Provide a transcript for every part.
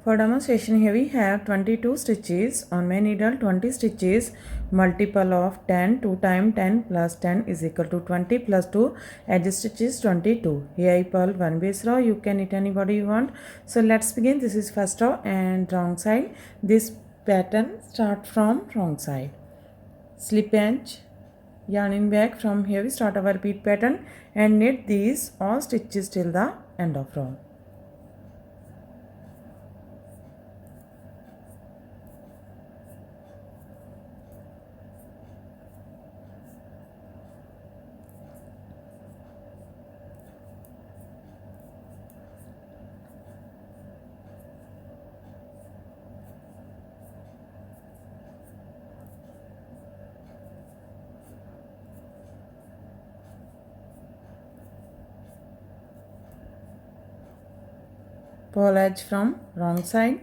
For demonstration here we have 22 stitches on my needle. 20 stitches multiple of 10, 2 times 10 plus 10 is equal to 20 plus 2 edge stitches 22. Here I purl one base row. You can knit anybody you want. So let's begin. This is first row and wrong side. This pattern start from wrong side. Slip edge, yarn in back. From here we start our repeat pattern and knit these all stitches till the end of row. Purl edge from wrong side.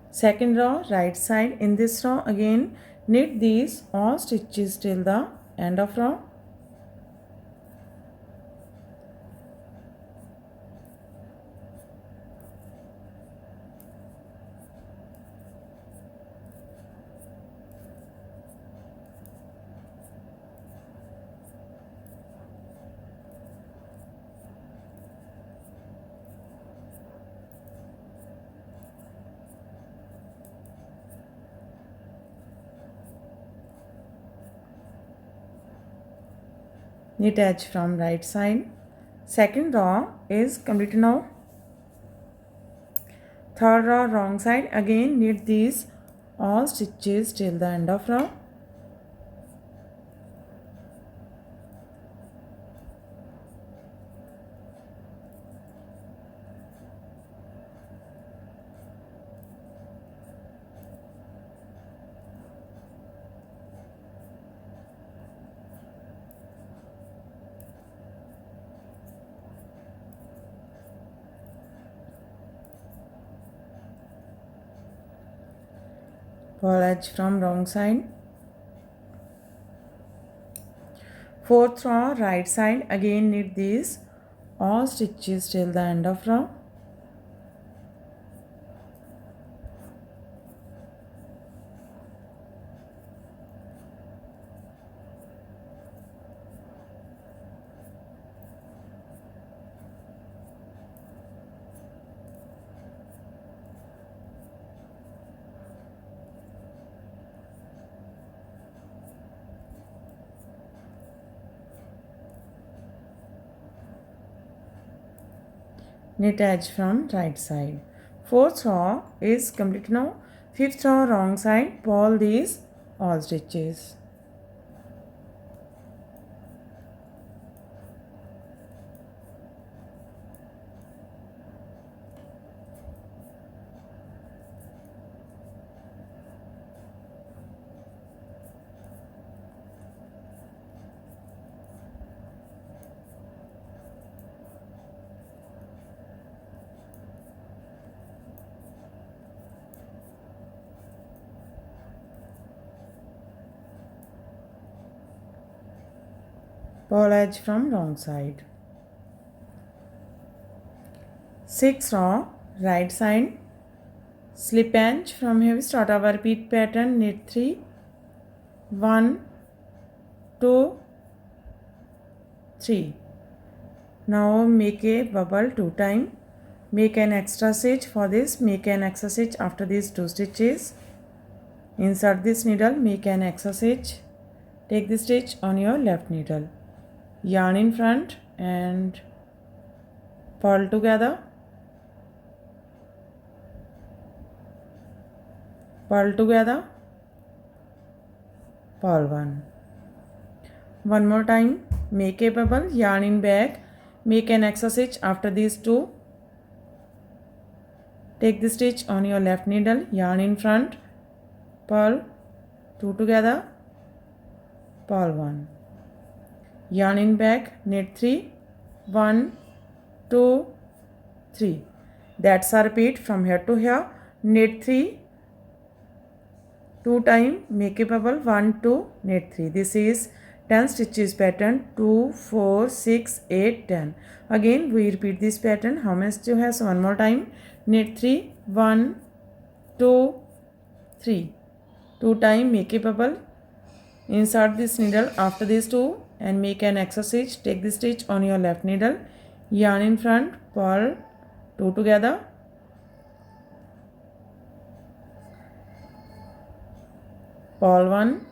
Second row right side. In this row again knit these all stitches till the end of row. Knit edge from right side. Second row is complete now. Third row wrong side. Again knit these all stitches till the end of row. Purl edge from wrong side. Fourth row right side. Again knit these all stitches till the end of row. Knit edge from right side. Fourth row is complete now. Fifth row wrong side. Purl these all stitches. Purl edge from wrong side. Sixth row right side. Slip edge. From here we start our repeat pattern. Knit 3, 1, 2, 3. Now make a bubble 2 times. Make an extra stitch. For this make an extra stitch after these 2 stitches. Insert this needle, make an extra stitch. Take the stitch on your left needle. Yarn in front and purl together. Purl together. Purl one. One more time. Make a bubble. Yarn in back. Make an extra stitch after these 2. Take the stitch on your left needle. Yarn in front. Purl 2 together. Purl 1. Yarn in back, knit 3, 1, 2, 3. That's a repeat from here to here. Knit 3, 2 times, make a bubble, 1, 2, knit 3. This is 10 stitches pattern 2, 4, 6, 8, 10. Again we repeat this pattern. How many stitches you have? So one more time. Knit 3, 1, 2, 3. 2 times make a bubble. Insert this needle after these 2 and make an extra stitch. Take the stitch on your left needle. Yarn in front, purl 2 together. Purl 1.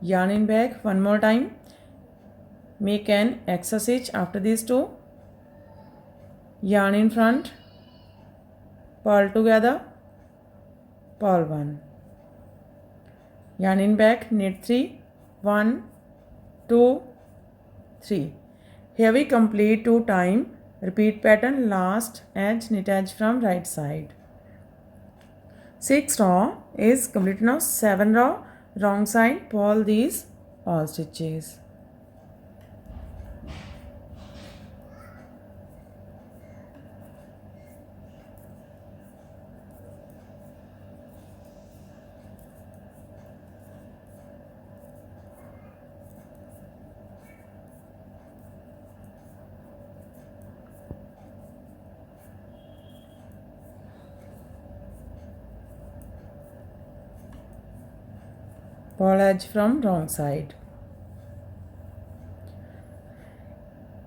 Yarn in back one more time. Make an extra stitch after these 2. Yarn in front, purl together, purl 1. Yarn in back, knit 3, 1, 2, 3. Here we complete 2 times. Repeat pattern, last edge, knit edge from right side. 6 row is complete now. 7 row, wrong side, purl these all stitches. Purl edge from wrong side.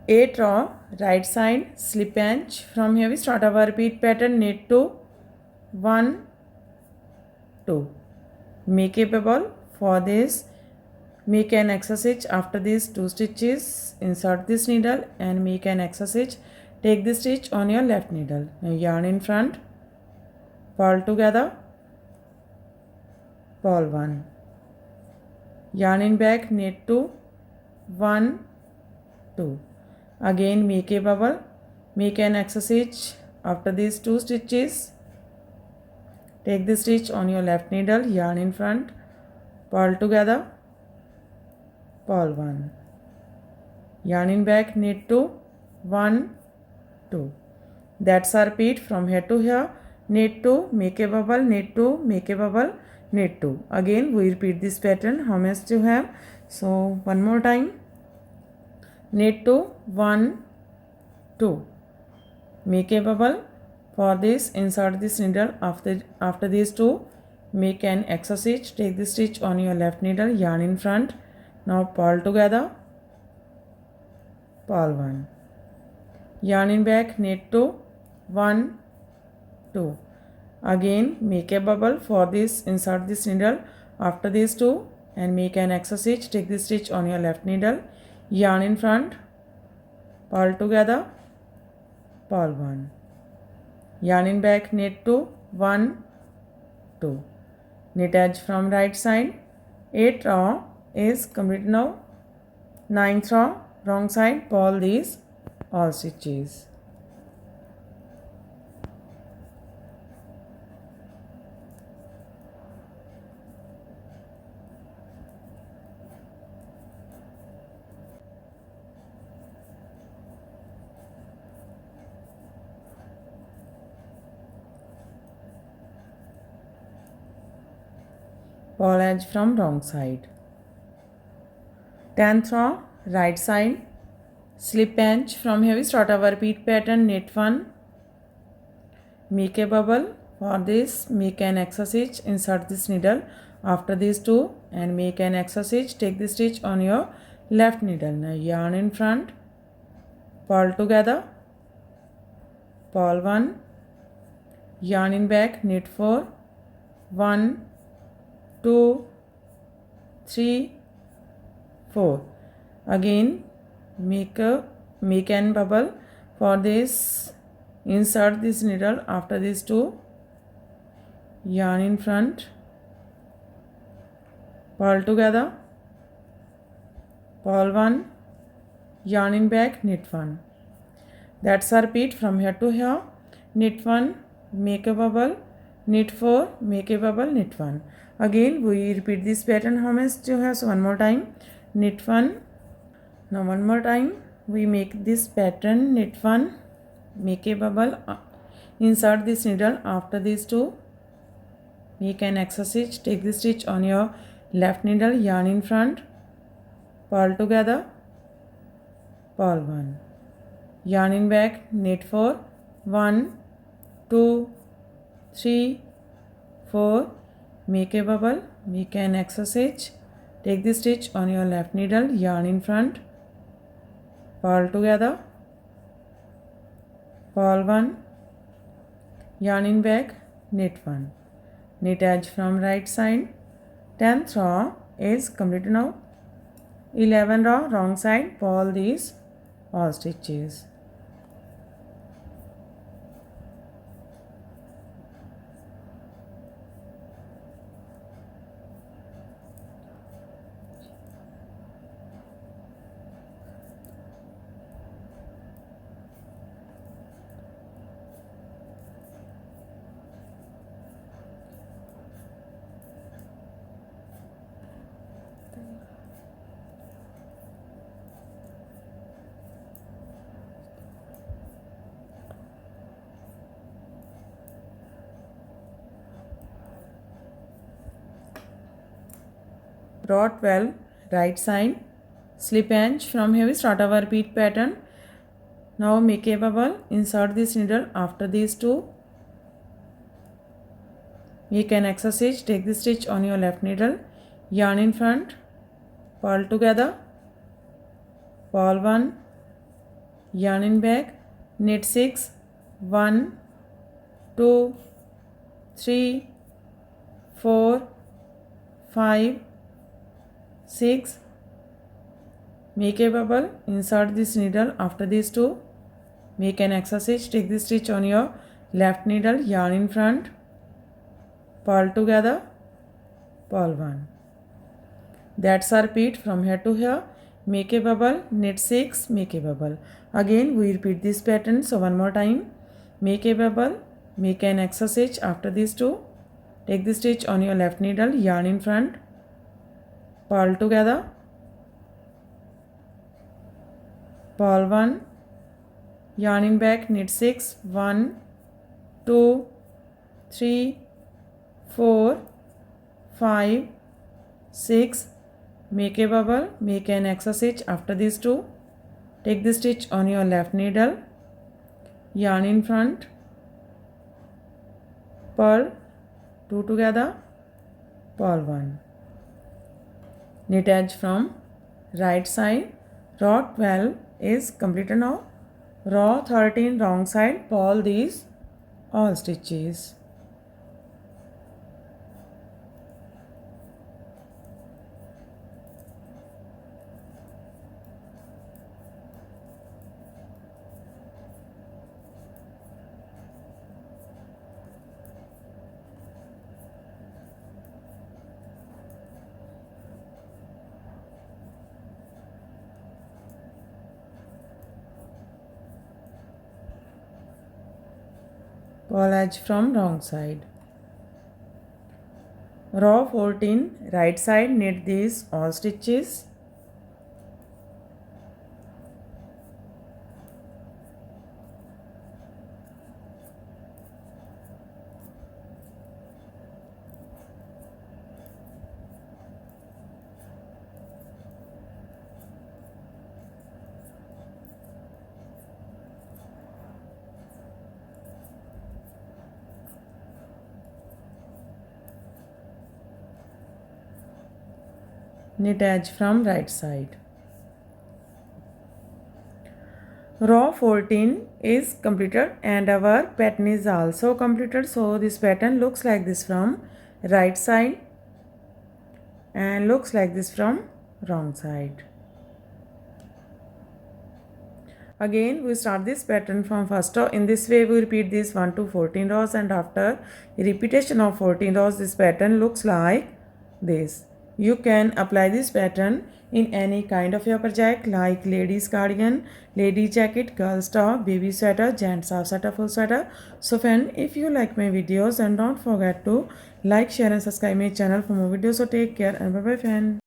8 row, right side, slip edge. From here we start our repeat pattern, knit 2, 1, 2. Make a bubble. For this, make an extra stitch after these 2 stitches. Insert this needle and make an extra stitch. Take the stitch on your left needle. Now yarn in front, purl together, purl 1. Yarn in back, knit 2, 1, 2. Again make a bubble, make an extra stitch after these 2 stitches. Take the stitch on your left needle, yarn in front, purl together, purl 1. Yarn in back, knit 2, 1, 2. That's our repeat from here to here. Knit 2, make a bubble, knit 2, make a bubble, knit 2. Again we repeat this pattern. How much do you have? So one more time. Knit 2, 1, 2. Make a bubble. For this, insert this needle after these 2. Make an extra stitch. Take the stitch on your left needle, yarn in front. Now purl together, purl 1. Yarn in back, knit 2, 1, 2. Again make a bubble. For this, insert this needle after these 2 and make an extra stitch. Take the stitch on your left needle, yarn in front, purl together, purl 1. Yarn in back, knit 2, 1, 2. Knit edge from right side. 8 row is complete now. 9th row, wrong side, purl these all stitches. Purl edge from wrong side. 10th row, right side, slip edge. From here we start our repeat pattern, knit 1, make a bubble. For this, make an extra stitch, insert this needle after these 2 and make an extra stitch. Take the stitch on your left needle. Now yarn in front, purl together, purl 1, yarn in back, knit 4, 1, 2, 3, 4. Again make an bubble. For this, insert this needle after these 2, yarn in front, purl together, purl 1, yarn in back, knit 1. That's our repeat from here to here. Knit 1, make a bubble, knit 4, make a bubble, knit 1. Again we repeat this pattern. How much do you have? So one more time, knit 1. Now one more time we make this pattern, knit 1, make a bubble, insert this needle after these 2, make an extra stitch, take the stitch on your left needle, yarn in front, purl together, purl 1, yarn in back, knit 4, 1, 2, 3, 4, make a bubble, make an exercise, take the stitch on your left needle, yarn in front, purl together, purl 1, yarn in back, knit 1, knit edge from right side, 10th row is completed now, 11 row wrong side, purl these all stitches. Row 12 right side, slip edge, from here we start our repeat pattern. Now make a bubble, insert this needle after these two, make an exercise, take the stitch on your left needle, yarn in front, purl together, purl 1, yarn in back, knit 6, 1, 2, 3, 4, 5, 6, make a bubble, insert this needle after these two, make an exercise, take the stitch on your left needle, yarn in front, purl together, purl 1. That's our repeat from here to here. Make a bubble, knit 6, make a bubble. Again we repeat this pattern, so one more time. Make a bubble, make an exercise after these two, take the stitch on your left needle, yarn in front, purl together, purl 1, yarn in back, knit 6, 1, 2, 3, 4, 5, 6, make a bubble, make an exercise after these two, take the stitch on your left needle, yarn in front, purl 2 together, purl 1, knit edge from right side. Row 12 is completed now. Row 13 wrong side, purl these all stitches. Purl edge from wrong side. Row 14 right side, knit these all stitches. Knit edge from right side. Row 14 is completed and our pattern is also completed. So this pattern looks like this from right side and looks like this from wrong side. Again we start this pattern from first row. In this way we repeat this 1 to 14 rows, and after repetition of 14 rows this pattern looks like this. You can apply this pattern in any kind of your project like ladies cardigan, lady jacket, girls top, baby sweater, gents half sweater, full sweater. So friend, if you like my videos, and don't forget to like, share and subscribe my channel for more videos. So take care and bye bye friend.